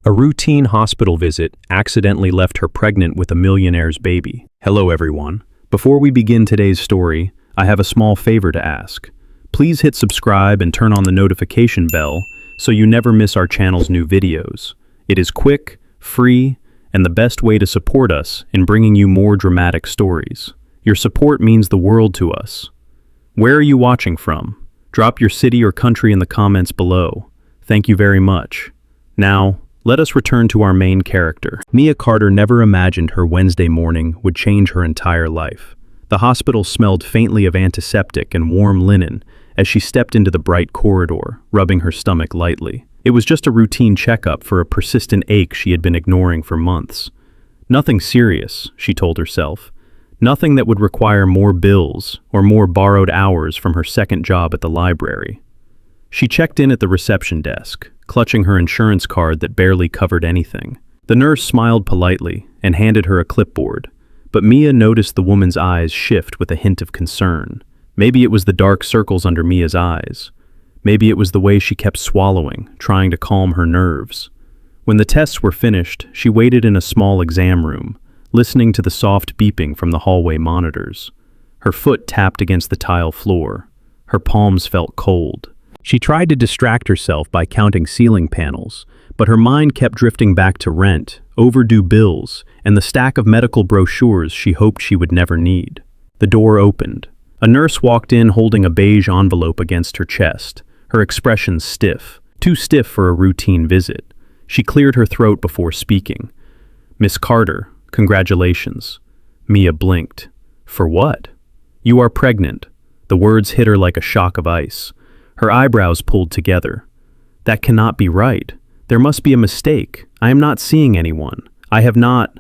A routine hospital visit accidentally left her pregnant with a millionaire's baby. Hello everyone. Before we begin today's story, I have a small favor to ask. Please hit subscribe and turn on the notification bell so you never miss our channel's new videos. It is quick, free, and the best way to support us in bringing you more dramatic stories. Your support means the world to us. Where are you watching from? Drop your city or country in the comments below. Thank you very much. Now, let us return to our main character. Mia Carter never imagined her Wednesday morning would change her entire life. The hospital smelled faintly of antiseptic and warm linen as she stepped into the bright corridor, rubbing her stomach lightly. It was just a routine checkup for a persistent ache she had been ignoring for months. Nothing serious, she told herself. Nothing that would require more bills or more borrowed hours from her second job at the library. She checked in at the reception desk, clutching her insurance card that barely covered anything. The nurse smiled politely and handed her a clipboard, but Mia noticed the woman's eyes shift with a hint of concern. Maybe it was the dark circles under Mia's eyes. Maybe it was the way she kept swallowing, trying to calm her nerves. When the tests were finished, she waited in a small exam room, listening to the soft beeping from the hallway monitors. Her foot tapped against the tile floor. Her palms felt cold. She tried to distract herself by counting ceiling panels, but her mind kept drifting back to rent, overdue bills, and the stack of medical brochures she hoped she would never need. The door opened. A nurse walked in holding a beige envelope against her chest, her expression stiff, too stiff for a routine visit. She cleared her throat before speaking. "Miss Carter, congratulations." Mia blinked. "For what?" "You are pregnant." The words hit her like a shock of ice. Her eyebrows pulled together. "That cannot be right. There must be a mistake. I am not seeing anyone. I have not—"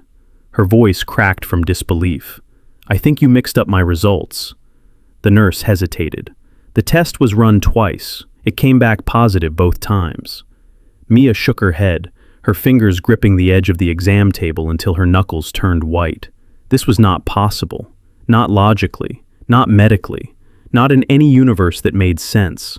Her voice cracked from disbelief. "I think you mixed up my results." The nurse hesitated. The test was run twice. It came back positive both times. Mia shook her head, her fingers gripping the edge of the exam table until her knuckles turned white. This was not possible. Not logically. Not medically. Not in any universe that made sense.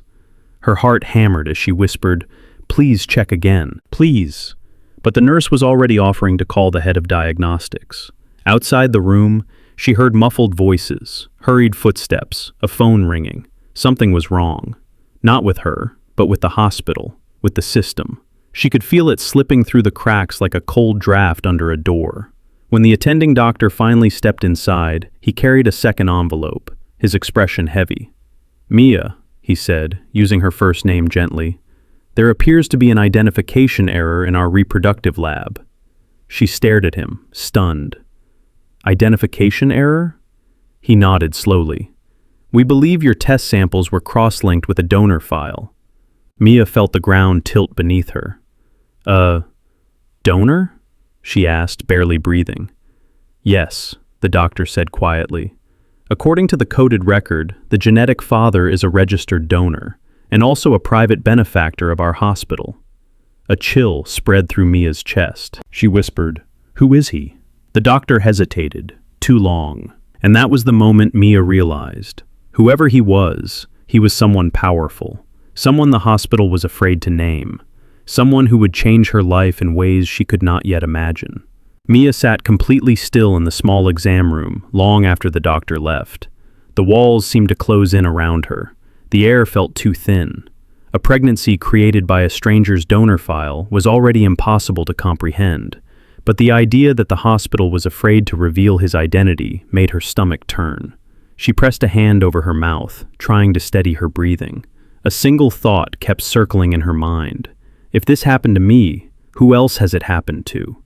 Her heart hammered as she whispered, "Please check again, please." But the nurse was already offering to call the head of diagnostics. Outside the room, she heard muffled voices, hurried footsteps, a phone ringing. Something was wrong. Not with her, but with the hospital, with the system. She could feel it slipping through the cracks like a cold draft under a door. When the attending doctor finally stepped inside, he carried a second envelope, his expression heavy. "Mia," he said, using her first name gently, "there appears to be an identification error in our reproductive lab." She stared at him, stunned. "Identification error?" He nodded slowly. "We believe your test samples were cross-linked with a donor file." Mia felt the ground tilt beneath her. Donor?" she asked, barely breathing. "Yes," the doctor said quietly. "According to the coded record, the genetic father is a registered donor, and also a private benefactor of our hospital." A chill spread through Mia's chest. She whispered, "Who is he?" The doctor hesitated, too long, and that was the moment Mia realized. Whoever he was someone powerful, someone the hospital was afraid to name, someone who would change her life in ways she could not yet imagine. Mia sat completely still in the small exam room long after the doctor left. The walls seemed to close in around her. The air felt too thin. A pregnancy created by a stranger's donor file was already impossible to comprehend, but the idea that the hospital was afraid to reveal his identity made her stomach turn. She pressed a hand over her mouth, trying to steady her breathing. A single thought kept circling in her mind. If this happened to me, who else has it happened to?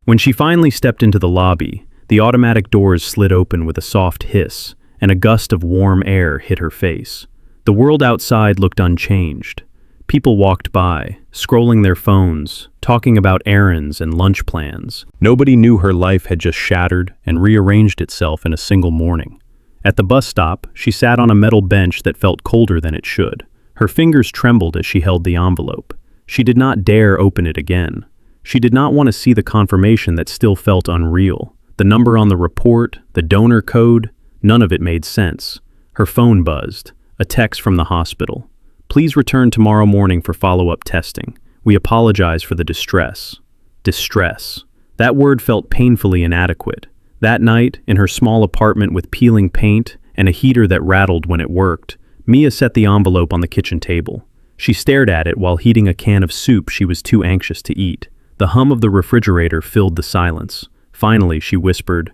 When she finally stepped into the lobby, the automatic doors slid open with a soft hiss, and a gust of warm air hit her face. The world outside looked unchanged. People walked by, scrolling their phones, talking about errands and lunch plans. Nobody knew her life had just shattered and rearranged itself in a single morning. At the bus stop, she sat on a metal bench that felt colder than it should. Her fingers trembled as she held the envelope. She did not dare open it again. She did not want to see the confirmation that still felt unreal. The number on the report, the donor code, none of it made sense. Her phone buzzed, a text from the hospital. "Please return tomorrow morning for follow-up testing. We apologize for the distress." Distress. That word felt painfully inadequate. That night, in her small apartment with peeling paint and a heater that rattled when it worked, Mia set the envelope on the kitchen table. She stared at it while heating a can of soup she was too anxious to eat. The hum of the refrigerator filled the silence. Finally, she whispered,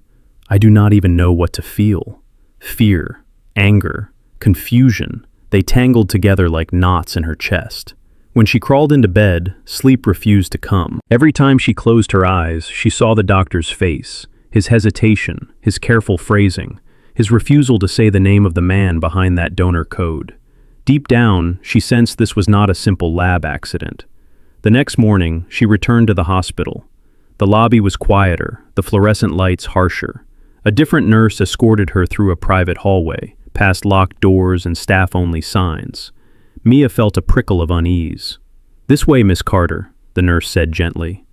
"I do not even know what to feel." Fear, anger, confusion, they tangled together like knots in her chest. When she crawled into bed, sleep refused to come. Every time she closed her eyes, she saw the doctor's face, his hesitation, his careful phrasing, his refusal to say the name of the man behind that donor code. Deep down, she sensed this was not a simple lab accident. The next morning, she returned to the hospital. The lobby was quieter, the fluorescent lights harsher. A different nurse escorted her through a private hallway, past locked doors and staff-only signs. Mia felt a prickle of unease. "This way, Miss Carter," the nurse said gently.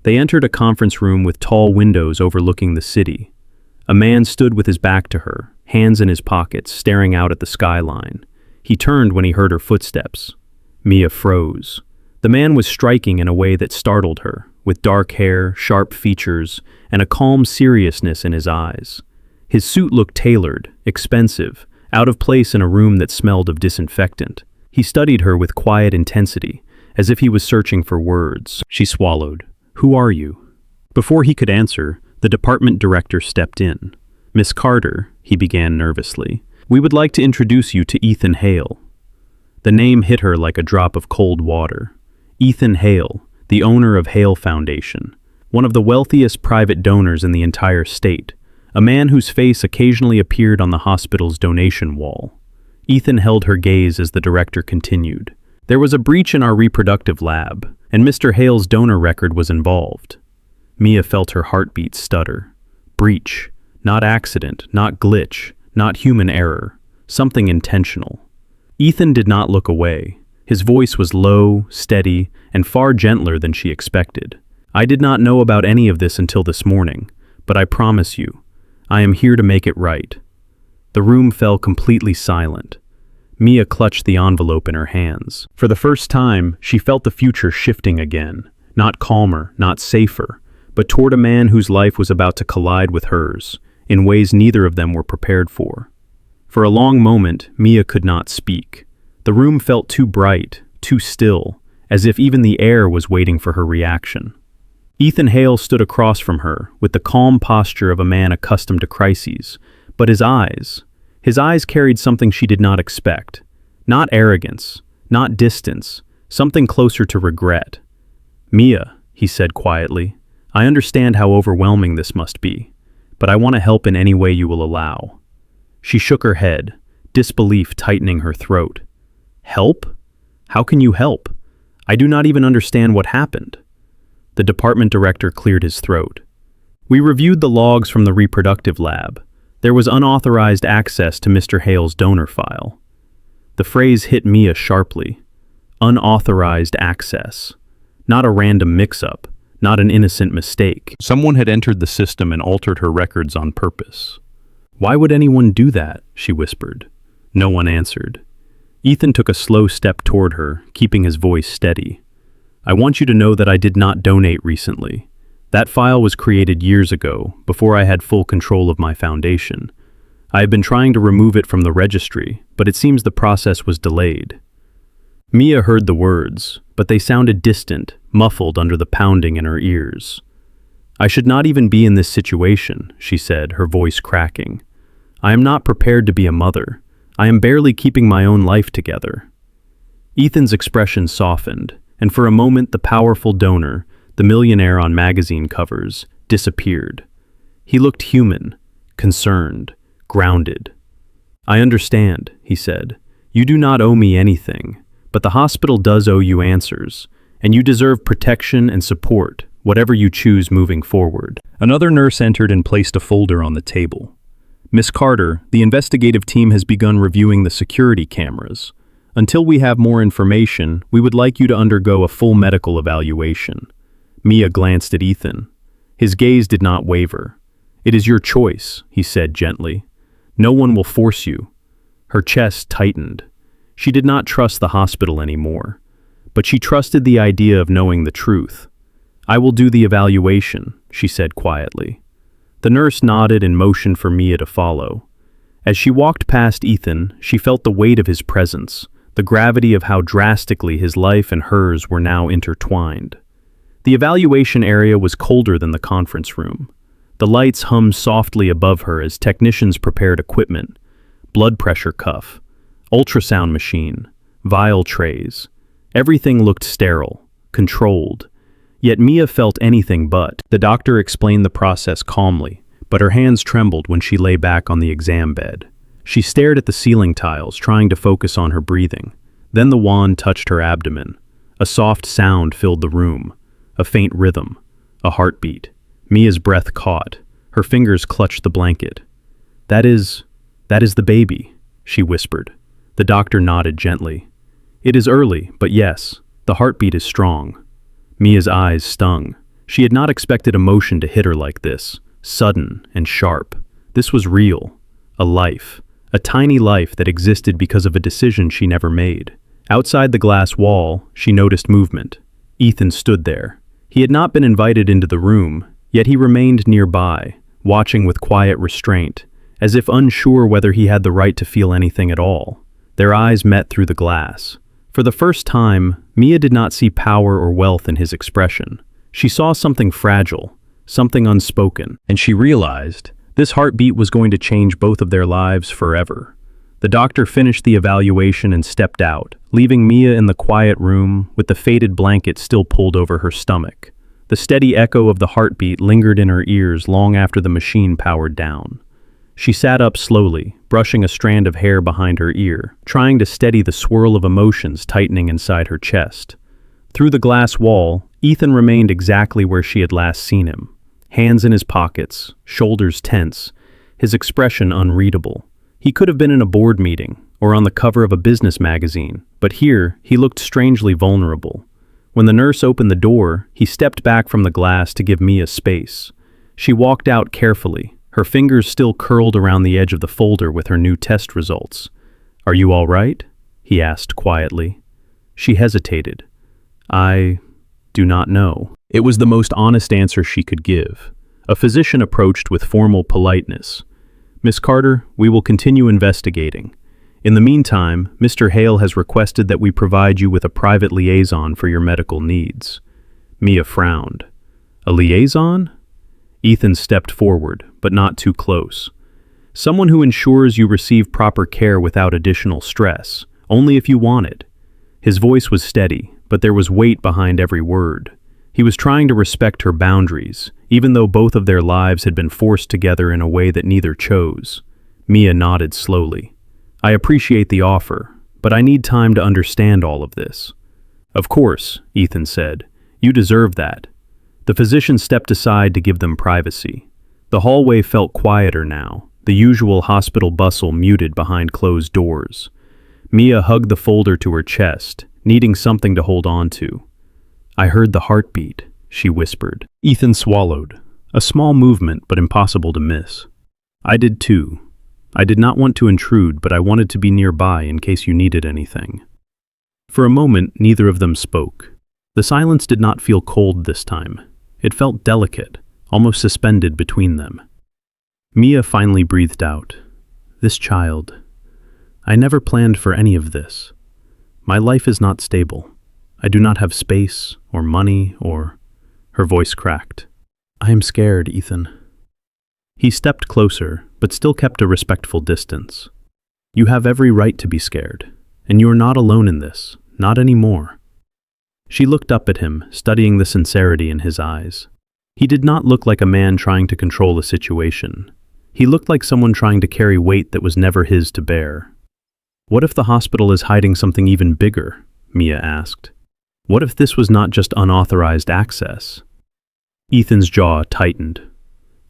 They entered a conference room with tall windows overlooking the city. A man stood with his back to her, hands in his pockets, staring out at the skyline. He turned when he heard her footsteps. Mia froze. The man was striking in a way that startled her, with dark hair, sharp features, and a calm seriousness in his eyes. His suit looked tailored, expensive, out of place in a room that smelled of disinfectant. He studied her with quiet intensity, as if he was searching for words. She swallowed. "Who are you?" Before he could answer, the department director stepped in. "Miss Carter," he began nervously, "we would like to introduce you to Ethan Hale." The name hit her like a drop of cold water. Ethan Hale, the owner of Hale Foundation, one of the wealthiest private donors in the entire state, a man whose face occasionally appeared on the hospital's donation wall. Ethan held her gaze as the director continued. "There was a breach in our reproductive lab, and Mr. Hale's donor record was involved." Mia felt her heartbeat stutter. Breach. Not accident, not glitch, not human error. Something intentional. Ethan did not look away. His voice was low, steady, and far gentler than she expected. "I did not know about any of this until this morning, but I promise you, I am here to make it right." The room fell completely silent. Mia clutched the envelope in her hands. For the first time, she felt the future shifting again. Not calmer, not safer, but toward a man whose life was about to collide with hers, in ways neither of them were prepared for. For a long moment, Mia could not speak. The room felt too bright, too still, as if even the air was waiting for her reaction. Ethan Hale stood across from her, with the calm posture of a man accustomed to crises, but his eyes carried something she did not expect. Not arrogance, not distance, something closer to regret. "Mia," he said quietly, "I understand how overwhelming this must be, but I want to help in any way you will allow." She shook her head, disbelief tightening her throat. "Help? How can you help? I do not even understand what happened." The department director cleared his throat. "We reviewed the logs from the reproductive lab. There was unauthorized access to Mr. Hale's donor file." The phrase hit Mia sharply. Unauthorized access. Not a random mix-up, not an innocent mistake. Someone had entered the system and altered her records on purpose. "Why would anyone do that?" she whispered. No one answered. Ethan took a slow step toward her, keeping his voice steady. "I want you to know that I did not donate recently. That file was created years ago, before I had full control of my foundation. I have been trying to remove it from the registry, but it seems the process was delayed." Mia heard the words, but they sounded distant, muffled under the pounding in her ears. "I should not even be in this situation," she said, her voice cracking. "I am not prepared to be a mother. I am barely keeping my own life together." Ethan's expression softened, and for a moment the powerful donor, the millionaire on magazine covers, disappeared. He looked human, concerned, grounded. "I understand," he said. "You do not owe me anything, but the hospital does owe you answers, and you deserve protection and support, whatever you choose moving forward." Another nurse entered and placed a folder on the table. "Miss Carter, the investigative team has begun reviewing the security cameras. Until we have more information, we would like you to undergo a full medical evaluation." Mia glanced at Ethan. His gaze did not waver. "It is your choice," he said gently. "No one will force you." Her chest tightened. She did not trust the hospital anymore, but she trusted the idea of knowing the truth. "I will do the evaluation," she said quietly. The nurse nodded and motioned for Mia to follow. As she walked past Ethan, she felt the weight of his presence, the gravity of how drastically his life and hers were now intertwined. The evaluation area was colder than the conference room. The lights hummed softly above her as technicians prepared equipment: blood pressure cuff, ultrasound machine, vial trays. Everything looked sterile, controlled. Yet Mia felt anything but. The doctor explained the process calmly, but her hands trembled when she lay back on the exam bed. She stared at the ceiling tiles, trying to focus on her breathing. Then the wand touched her abdomen. A soft sound filled the room, a faint rhythm, a heartbeat. Mia's breath caught. Her fingers clutched the blanket. That is the baby," she whispered. The doctor nodded gently. "It is early, but yes, the heartbeat is strong." Mia's eyes stung. She had not expected emotion to hit her like this, sudden and sharp. This was real. A life. A tiny life that existed because of a decision she never made. Outside the glass wall, she noticed movement. Ethan stood there. He had not been invited into the room, yet he remained nearby, watching with quiet restraint, as if unsure whether he had the right to feel anything at all. Their eyes met through the glass. For the first time, Mia did not see power or wealth in his expression. She saw something fragile, something unspoken, and she realized this heartbeat was going to change both of their lives forever. The doctor finished the evaluation and stepped out, leaving Mia in the quiet room with the faded blanket still pulled over her stomach. The steady echo of the heartbeat lingered in her ears long after the machine powered down. She sat up slowly, brushing a strand of hair behind her ear, trying to steady the swirl of emotions tightening inside her chest. Through the glass wall, Ethan remained exactly where she had last seen him. Hands in his pockets, shoulders tense, his expression unreadable. He could have been in a board meeting or on the cover of a business magazine, but here he looked strangely vulnerable. When the nurse opened the door, he stepped back from the glass to give Mia space. She walked out carefully, her fingers still curled around the edge of the folder with her new test results. "Are you all right?" he asked quietly. She hesitated. "I do not know." It was the most honest answer she could give. A physician approached with formal politeness. "Miss Carter, we will continue investigating. In the meantime, Mr. Hale has requested that we provide you with a private liaison for your medical needs." Mia frowned. "A liaison?" Ethan stepped forward, but not too close. "Someone who ensures you receive proper care without additional stress, only if you want it." His voice was steady, but there was weight behind every word. He was trying to respect her boundaries, even though both of their lives had been forced together in a way that neither chose. Mia nodded slowly. "I appreciate the offer, but I need time to understand all of this." "Of course," Ethan said. "You deserve that." The physician stepped aside to give them privacy. The hallway felt quieter now, the usual hospital bustle muted behind closed doors. Mia hugged the folder to her chest, needing something to hold on to. "I heard the heartbeat," she whispered. Ethan swallowed, a small movement but impossible to miss. "I did too. I did not want to intrude, but I wanted to be nearby in case you needed anything." For a moment, neither of them spoke. The silence did not feel cold this time. It felt delicate, almost suspended between them. Mia finally breathed out. "This child. I never planned for any of this. My life is not stable. I do not have space, or money, or—" Her voice cracked. "I am scared, Ethan." He stepped closer, but still kept a respectful distance. "You have every right to be scared, and you are not alone in this, not anymore." She looked up at him, studying the sincerity in his eyes. He did not look like a man trying to control a situation. He looked like someone trying to carry weight that was never his to bear. "What if the hospital is hiding something even bigger?" Mia asked. "What if this was not just unauthorized access?" Ethan's jaw tightened.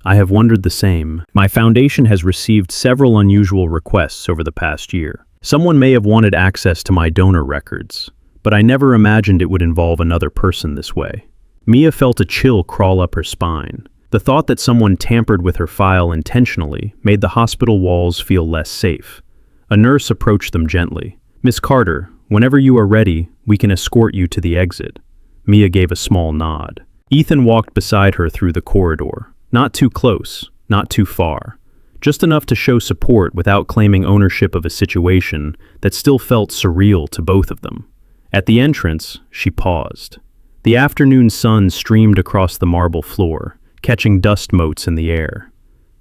"I have wondered the same. My foundation has received several unusual requests over the past year. Someone may have wanted access to my donor records, but I never imagined it would involve another person this way." Mia felt a chill crawl up her spine. The thought that someone tampered with her file intentionally made the hospital walls feel less safe. A nurse approached them gently. "Miss Carter, whenever you are ready, we can escort you to the exit." Mia gave a small nod. Ethan walked beside her through the corridor, not too close, not too far, just enough to show support without claiming ownership of a situation that still felt surreal to both of them. At the entrance, she paused. The afternoon sun streamed across the marble floor, catching dust motes in the air.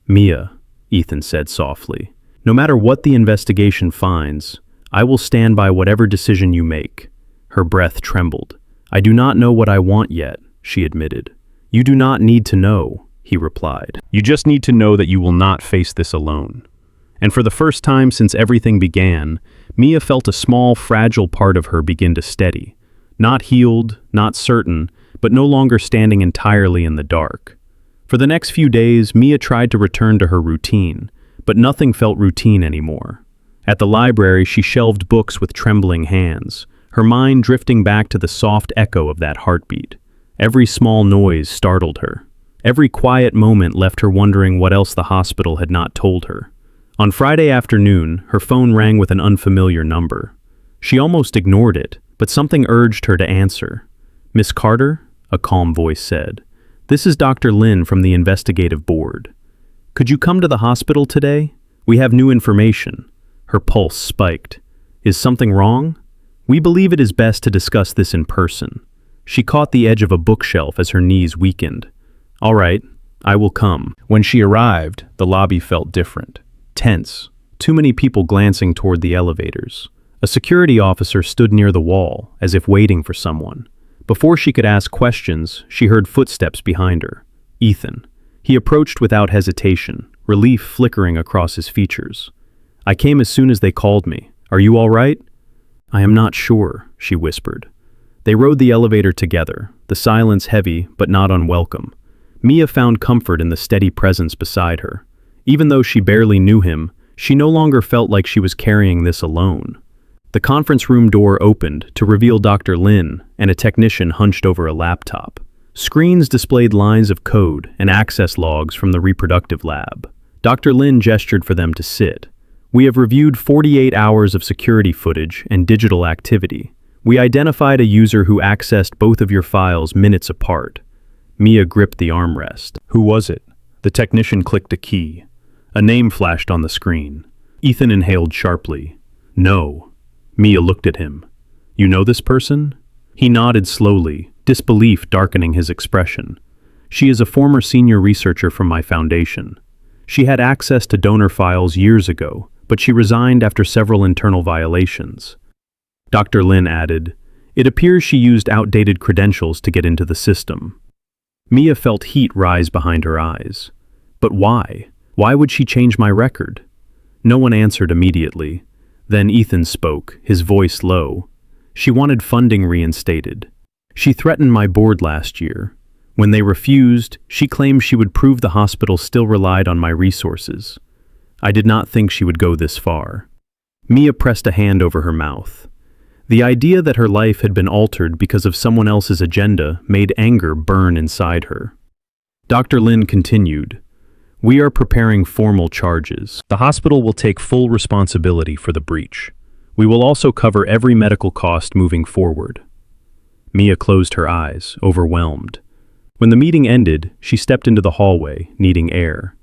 "Mia," Ethan said softly, "no matter what the investigation finds, I will stand by whatever decision you make." Her breath trembled. "I do not know what I want yet," she admitted. "You do not need to know," he replied. "You just need to know that you will not face this alone." And for the first time since everything began, Mia felt a small, fragile part of her begin to steady. Not healed, not certain, but no longer standing entirely in the dark. For the next few days, Mia tried to return to her routine, but nothing felt routine anymore. At the library, she shelved books with trembling hands, her mind drifting back to the soft echo of that heartbeat. Every small noise startled her. Every quiet moment left her wondering what else the hospital had not told her. On Friday afternoon, her phone rang with an unfamiliar number. She almost ignored it, but something urged her to answer. "Miss Carter?" a calm voice said. "This is Dr. Lin from the investigative board. Could you come to the hospital today? We have new information." Her pulse spiked. "Is something wrong? We believe it is best to discuss this in person." She caught the edge of a bookshelf as her knees weakened. "All right, I will come." When she arrived, the lobby felt different. Tense. Too many people glancing toward the elevators. A security officer stood near the wall, as if waiting for someone. Before she could ask questions, she heard footsteps behind her. Ethan. He approached without hesitation, relief flickering across his features. "I came as soon as they called me. Are you all right?" "I am not sure," she whispered. They rode the elevator together, the silence heavy but not unwelcome. Mia found comfort in the steady presence beside her. Even though she barely knew him, she no longer felt like she was carrying this alone. The conference room door opened to reveal Dr. Lin and a technician hunched over a laptop. Screens displayed lines of code and access logs from the reproductive lab. Dr. Lin gestured for them to sit. "We have reviewed 48 hours of security footage and digital activity. We identified a user who accessed both of your files minutes apart." Mia gripped the armrest. "Who was it?" The technician clicked a key. A name flashed on the screen. Ethan inhaled sharply. "No." Mia looked at him. "You know this person?" He nodded slowly, disbelief darkening his expression. "She is a former senior researcher from my foundation. She had access to donor files years ago, but she resigned after several internal violations." Dr. Lin added, "It appears she used outdated credentials to get into the system." Mia felt heat rise behind her eyes. But why? Why would she change my record? No one answered immediately. Then Ethan spoke, his voice low. "She wanted funding reinstated. She threatened my board last year. When they refused, she claimed she would prove the hospital still relied on my resources. I did not think she would go this far." Mia pressed a hand over her mouth. The idea that her life had been altered because of someone else's agenda made anger burn inside her. Dr. Lin continued, "We are preparing formal charges. The hospital will take full responsibility for the breach. We will also cover every medical cost moving forward." Mia closed her eyes, overwhelmed. When the meeting ended, she stepped into the hallway, needing air.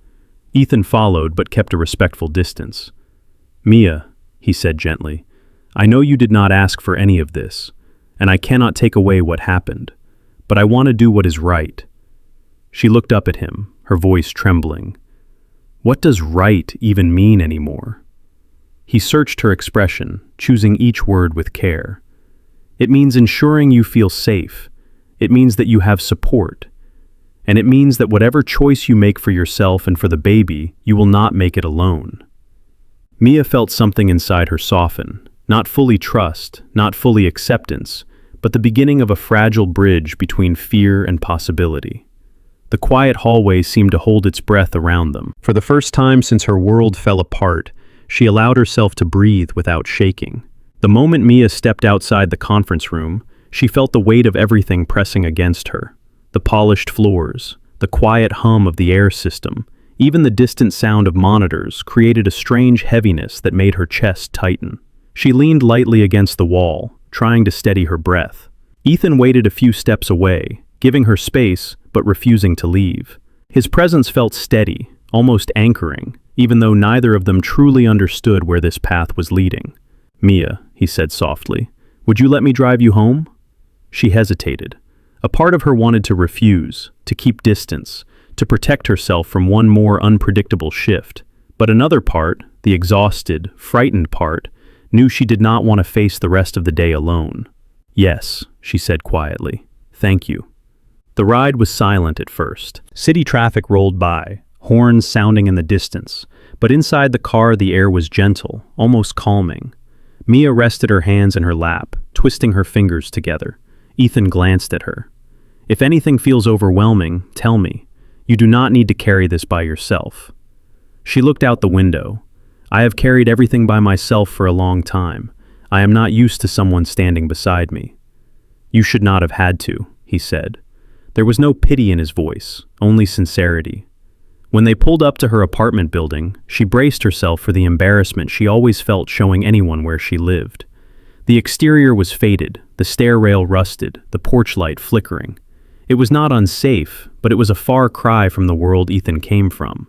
Ethan followed but kept a respectful distance. "Mia," he said gently, "I know you did not ask for any of this, and I cannot take away what happened, but I want to do what is right." She looked up at him, her voice trembling. What does right even mean anymore? He searched her expression, choosing each word with care. "It means ensuring you feel safe. It means that you have support. And it means that whatever choice you make for yourself and for the baby, you will not make it alone." Mia felt something inside her soften. Not fully trust, not fully acceptance, but the beginning of a fragile bridge between fear and possibility. The quiet hallway seemed to hold its breath around them. For the first time since her world fell apart, she allowed herself to breathe without shaking. The moment Mia stepped outside the conference room, she felt the weight of everything pressing against her. The polished floors, the quiet hum of the air system, even the distant sound of monitors created a strange heaviness that made her chest tighten. She leaned lightly against the wall, trying to steady her breath. Ethan waited a few steps away, giving her space but refusing to leave. His presence felt steady, almost anchoring, even though neither of them truly understood where this path was leading. "Mia," he said softly, "would you let me drive you home?" She hesitated. A part of her wanted to refuse, to keep distance, to protect herself from one more unpredictable shift. But another part, the exhausted, frightened part, knew she did not want to face the rest of the day alone. "Yes," she said quietly. "Thank you." The ride was silent at first. City traffic rolled by, horns sounding in the distance, but inside the car the air was gentle, almost calming. Mia rested her hands in her lap, twisting her fingers together. Ethan glanced at her. "If anything feels overwhelming, tell me. You do not need to carry this by yourself." She looked out the window. "I have carried everything by myself for a long time. I am not used to someone standing beside me." "You should not have had to," he said. There was no pity in his voice, only sincerity. When they pulled up to her apartment building, she braced herself for the embarrassment she always felt showing anyone where she lived. The exterior was faded, the stair rail rusted, the porch light flickering. It was not unsafe, but it was a far cry from the world Ethan came from.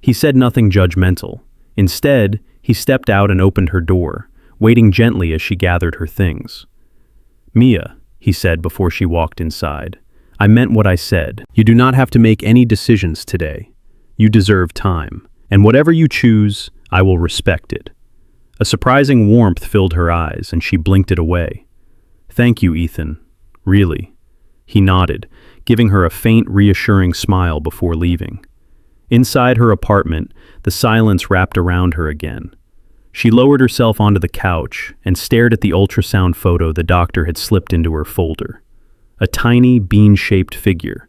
He said nothing judgmental. Instead, he stepped out and opened her door, waiting gently as she gathered her things. "Mia," he said before she walked inside, "I meant what I said. You do not have to make any decisions today. You deserve time, and whatever you choose, I will respect it." A surprising warmth filled her eyes, and she blinked it away. "Thank you, Ethan. Really." He nodded, giving her a faint, reassuring smile before leaving. Inside her apartment, the silence wrapped around her again. She lowered herself onto the couch and stared at the ultrasound photo the doctor had slipped into her folder. A tiny, bean-shaped figure.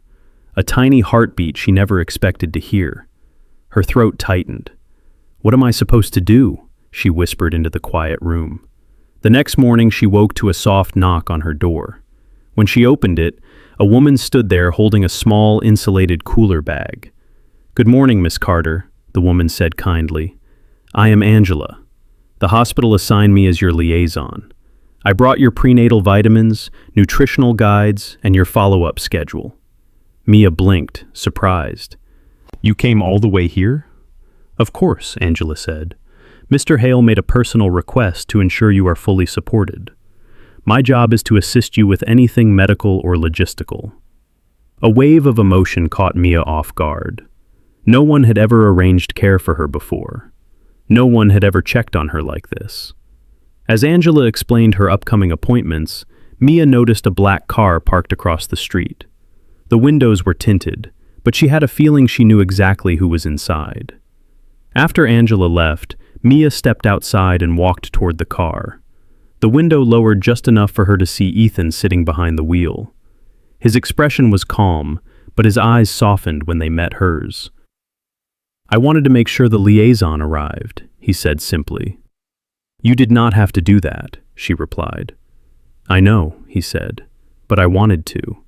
A tiny heartbeat she never expected to hear. Her throat tightened. "What am I supposed to do?" she whispered into the quiet room. The next morning she woke to a soft knock on her door. When she opened it, a woman stood there holding a small, insulated cooler bag. "Good morning, Miss Carter," the woman said kindly. "I am Angela. The hospital assigned me as your liaison. I brought your prenatal vitamins, nutritional guides, and your follow-up schedule." Mia blinked, surprised. "You came all the way here?" "Of course," Angela said. "Mr. Hale made a personal request to ensure you are fully supported. My job is to assist you with anything medical or logistical." A wave of emotion caught Mia off guard. No one had ever arranged care for her before. No one had ever checked on her like this. As Angela explained her upcoming appointments, Mia noticed a black car parked across the street. The windows were tinted, but she had a feeling she knew exactly who was inside. After Angela left, Mia stepped outside and walked toward the car. The window lowered just enough for her to see Ethan sitting behind the wheel. His expression was calm, but his eyes softened when they met hers. "I wanted to make sure the liaison arrived," he said simply. "You did not have to do that," she replied. "I know," he said, "but I wanted to."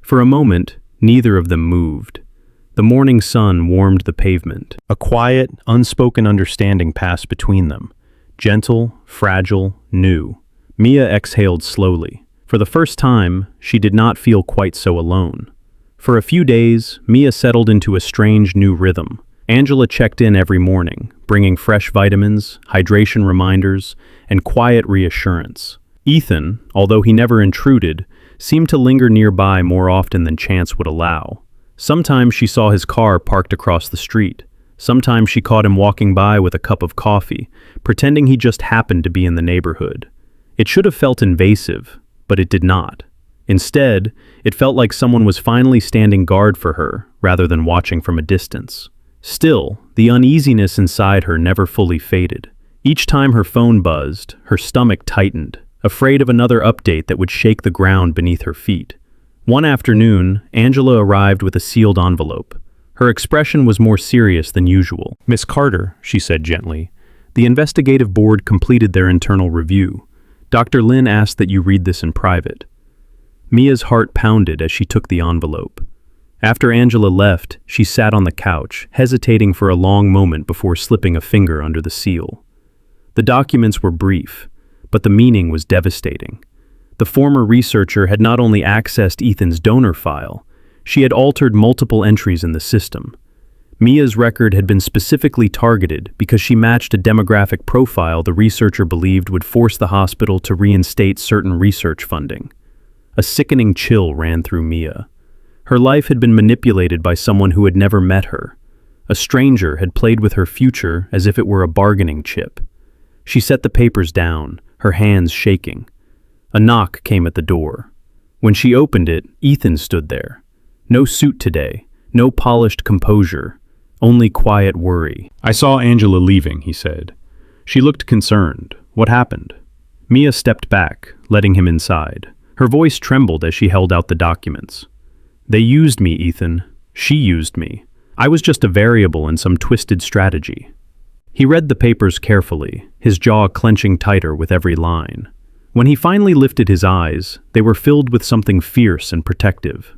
For a moment, neither of them moved. The morning sun warmed the pavement. A quiet, unspoken understanding passed between them. Gentle, fragile, new. Mia exhaled slowly. For the first time, she did not feel quite so alone. For a few days, Mia settled into a strange new rhythm. Angela checked in every morning, bringing fresh vitamins, hydration reminders, and quiet reassurance. Ethan, although he never intruded, seemed to linger nearby more often than chance would allow. Sometimes she saw his car parked across the street. Sometimes she caught him walking by with a cup of coffee, pretending he just happened to be in the neighborhood. It should have felt invasive, but it did not. Instead, it felt like someone was finally standing guard for her, rather than watching from a distance. Still, the uneasiness inside her never fully faded. Each time her phone buzzed, her stomach tightened, afraid of another update that would shake the ground beneath her feet. One afternoon, Angela arrived with a sealed envelope. Her expression was more serious than usual. "Miss Carter," she said gently, "the investigative board completed their internal review. Dr. Lin asked that you read this in private." Mia's heart pounded as she took the envelope. After Angela left, she sat on the couch, hesitating for a long moment before slipping a finger under the seal. The documents were brief, but the meaning was devastating. The former researcher had not only accessed Ethan's donor file, she had altered multiple entries in the system. Mia's record had been specifically targeted because she matched a demographic profile the researcher believed would force the hospital to reinstate certain research funding. A sickening chill ran through Mia. Her life had been manipulated by someone who had never met her. A stranger had played with her future as if it were a bargaining chip. She set the papers down, her hands shaking. A knock came at the door. When she opened it, Ethan stood there. No suit today, no polished composure, only quiet worry. "I saw Angela leaving," he said. She looked concerned. "What happened?" Mia stepped back, letting him inside. Her voice trembled as she held out the documents. "They used me, Ethan. She used me. I was just a variable in some twisted strategy." He read the papers carefully, his jaw clenching tighter with every line. When he finally lifted his eyes, they were filled with something fierce and protective.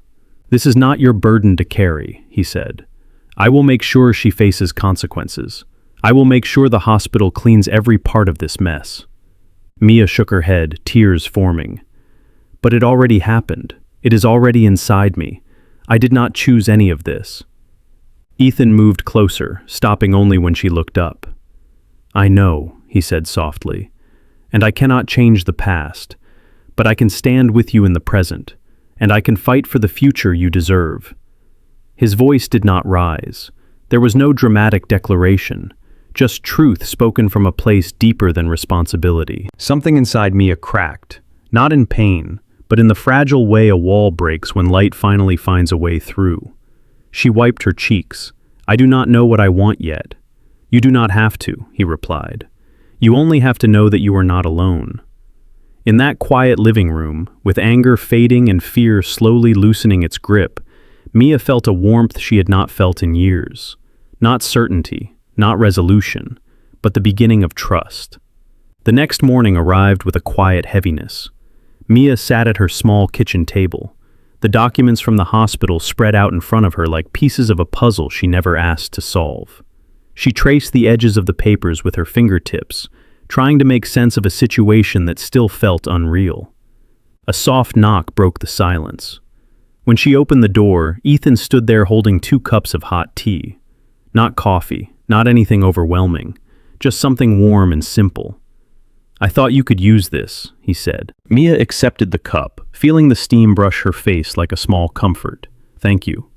"This is not your burden to carry," he said. "I will make sure she faces consequences. I will make sure the hospital cleans every part of this mess." Mia shook her head, tears forming. "But it already happened. It is already inside me. I did not choose any of this." Ethan moved closer, stopping only when she looked up. "I know," he said softly, "and I cannot change the past, but I can stand with you in the present, and I can fight for the future you deserve." His voice did not rise. There was no dramatic declaration, just truth spoken from a place deeper than responsibility. Something inside Mia cracked, not in pain, but in the fragile way a wall breaks when light finally finds a way through. She wiped her cheeks. "I do not know what I want yet." "You do not have to," he replied. "You only have to know that you are not alone." In that quiet living room, with anger fading and fear slowly loosening its grip, Mia felt a warmth she had not felt in years. Not certainty, not resolution, but the beginning of trust. The next morning arrived with a quiet heaviness. Mia sat at her small kitchen table. The documents from the hospital spread out in front of her like pieces of a puzzle she never asked to solve. She traced the edges of the papers with her fingertips, trying to make sense of a situation that still felt unreal. A soft knock broke the silence. When she opened the door, Ethan stood there holding 2 cups of hot tea. Not coffee, not anything overwhelming, just something warm and simple. "I thought you could use this," he said. Mia accepted the cup, feeling the steam brush her face like a small comfort. "Thank you."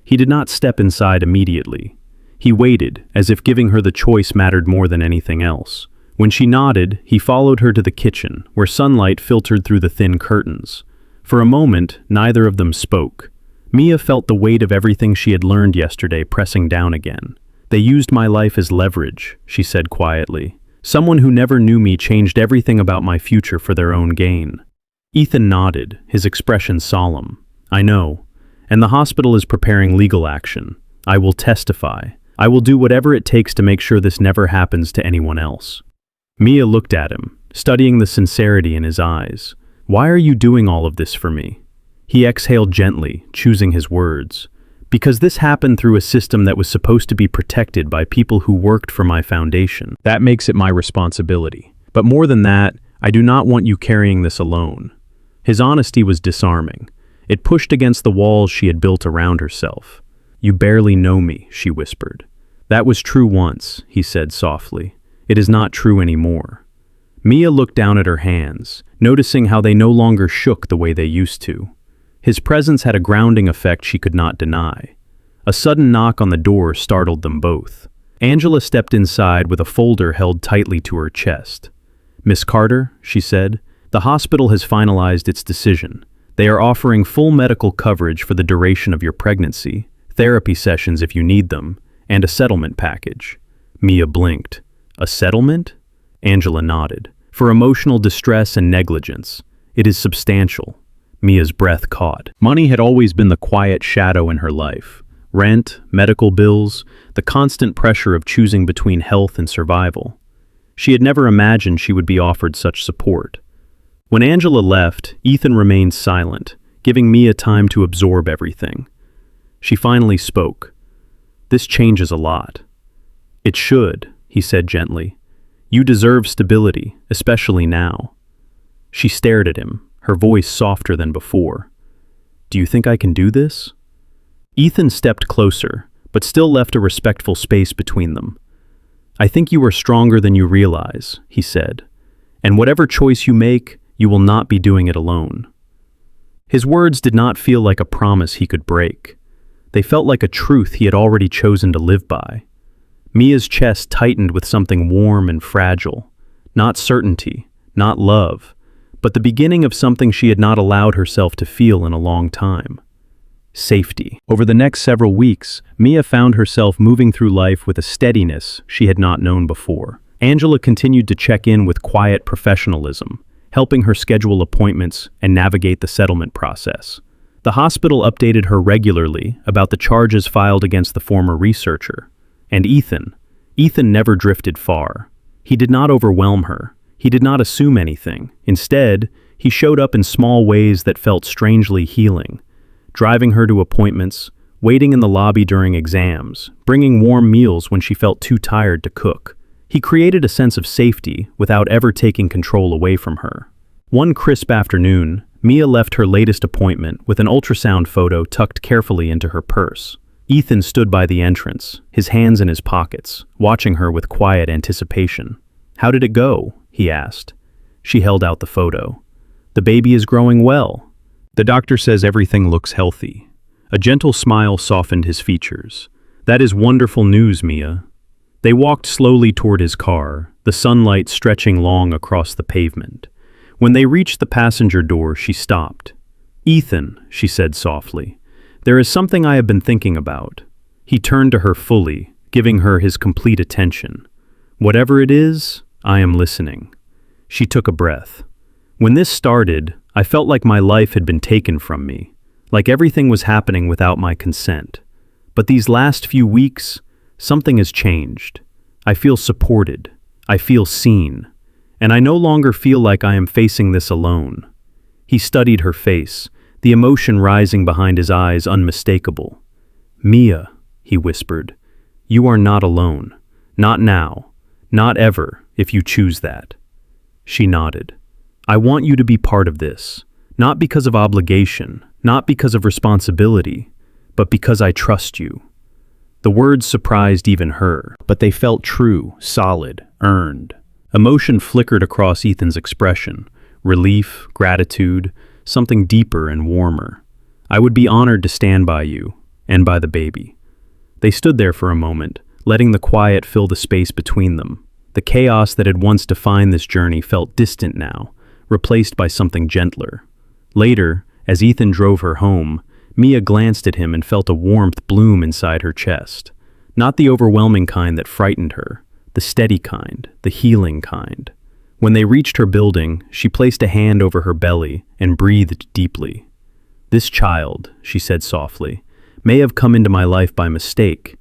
He did not step inside immediately. He waited, as if giving her the choice mattered more than anything else. When she nodded, he followed her to the kitchen, where sunlight filtered through the thin curtains. For a moment, neither of them spoke. Mia felt the weight of everything she had learned yesterday pressing down again. "They used my life as leverage," she said quietly. "Someone who never knew me changed everything about my future for their own gain." Ethan nodded, his expression solemn. "I know. And the hospital is preparing legal action. I will testify. I will do whatever it takes to make sure this never happens to anyone else." Mia looked at him, studying the sincerity in his eyes. "Why are you doing all of this for me?" He exhaled gently, choosing his words. "Because this happened through a system that was supposed to be protected by people who worked for my foundation. That makes it my responsibility. But more than that, I do not want you carrying this alone." His honesty was disarming. It pushed against the walls she had built around herself. "You barely know me," she whispered. "That was true once," he said softly. "It is not true anymore." Mia looked down at her hands, noticing how they no longer shook the way they used to. His presence had a grounding effect she could not deny. A sudden knock on the door startled them both. Angela stepped inside with a folder held tightly to her chest. "Miss Carter," she said, "the hospital has finalized its decision. They are offering full medical coverage for the duration of your pregnancy, therapy sessions if you need them, and a settlement package." Mia blinked. "A settlement?" Angela nodded. "For emotional distress and negligence. It is substantial." Mia's breath caught. Money had always been the quiet shadow in her life. Rent, medical bills, the constant pressure of choosing between health and survival. She had never imagined she would be offered such support. When Angela left, Ethan remained silent, giving Mia time to absorb everything. She finally spoke. "This changes a lot." "It should," he said gently. "You deserve stability, especially now." She stared at him, her voice softer than before. "Do you think I can do this?" Ethan stepped closer, but still left a respectful space between them. "I think you are stronger than you realize," he said. "And whatever choice you make, you will not be doing it alone." His words did not feel like a promise he could break. They felt like a truth he had already chosen to live by. Mia's chest tightened with something warm and fragile. Not certainty, not love, but the beginning of something she had not allowed herself to feel in a long time. Safety. Over the next several weeks, Mia found herself moving through life with a steadiness she had not known before. Angela continued to check in with quiet professionalism, helping her schedule appointments and navigate the settlement process. The hospital updated her regularly about the charges filed against the former researcher. And Ethan never drifted far. He did not overwhelm her. He did not assume anything. Instead, he showed up in small ways that felt strangely healing, driving her to appointments, waiting in the lobby during exams, bringing warm meals when she felt too tired to cook. He created a sense of safety without ever taking control away from her. One crisp afternoon, Mia left her latest appointment with an ultrasound photo tucked carefully into her purse. Ethan stood by the entrance, his hands in his pockets, watching her with quiet anticipation. "How did it go?" he asked. She held out the photo. "The baby is growing well. The doctor says everything looks healthy." A gentle smile softened his features. "That is wonderful news, Mia." They walked slowly toward his car, the sunlight stretching long across the pavement. When they reached the passenger door, she stopped. "Ethan," she said softly, "there is something I have been thinking about." He turned to her fully, giving her his complete attention. "Whatever it is, I am listening." She took a breath. "When this started, I felt like my life had been taken from me, like everything was happening without my consent. But these last few weeks, something has changed. I feel supported. I feel seen. And I no longer feel like I am facing this alone." He studied her face, the emotion rising behind his eyes unmistakable. "Mia," he whispered, "you are not alone. Not now. Not ever, if you choose that." She nodded. "I want you to be part of this, not because of obligation, not because of responsibility, but because I trust you." The words surprised even her, but they felt true, solid, earned. Emotion flickered across Ethan's expression. Relief, gratitude, something deeper and warmer. "I would be honored to stand by you, and by the baby." They stood there for a moment, letting the quiet fill the space between them. The chaos that had once defined this journey felt distant now, replaced by something gentler. Later, as Ethan drove her home, Mia glanced at him and felt a warmth bloom inside her chest. Not the overwhelming kind that frightened her, the steady kind, the healing kind. When they reached her building, she placed a hand over her belly and breathed deeply. "This child," she said softly, "may have come into my life by mistake,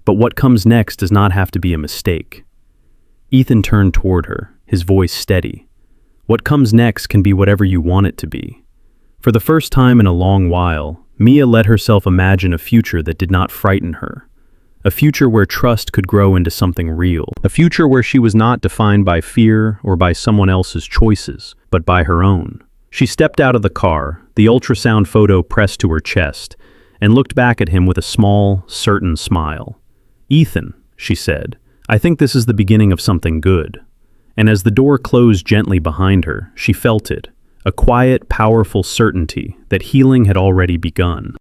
but what comes next does not have to be a mistake." Ethan turned toward her, his voice steady. "What comes next can be whatever you want it to be." For the first time in a long while, Mia let herself imagine a future that did not frighten her. A future where trust could grow into something real. A future where she was not defined by fear or by someone else's choices, but by her own. She stepped out of the car, the ultrasound photo pressed to her chest, and looked back at him with a small, certain smile. "Ethan," she said, "I think this is the beginning of something good." And as the door closed gently behind her, she felt it, a quiet, powerful certainty that healing had already begun.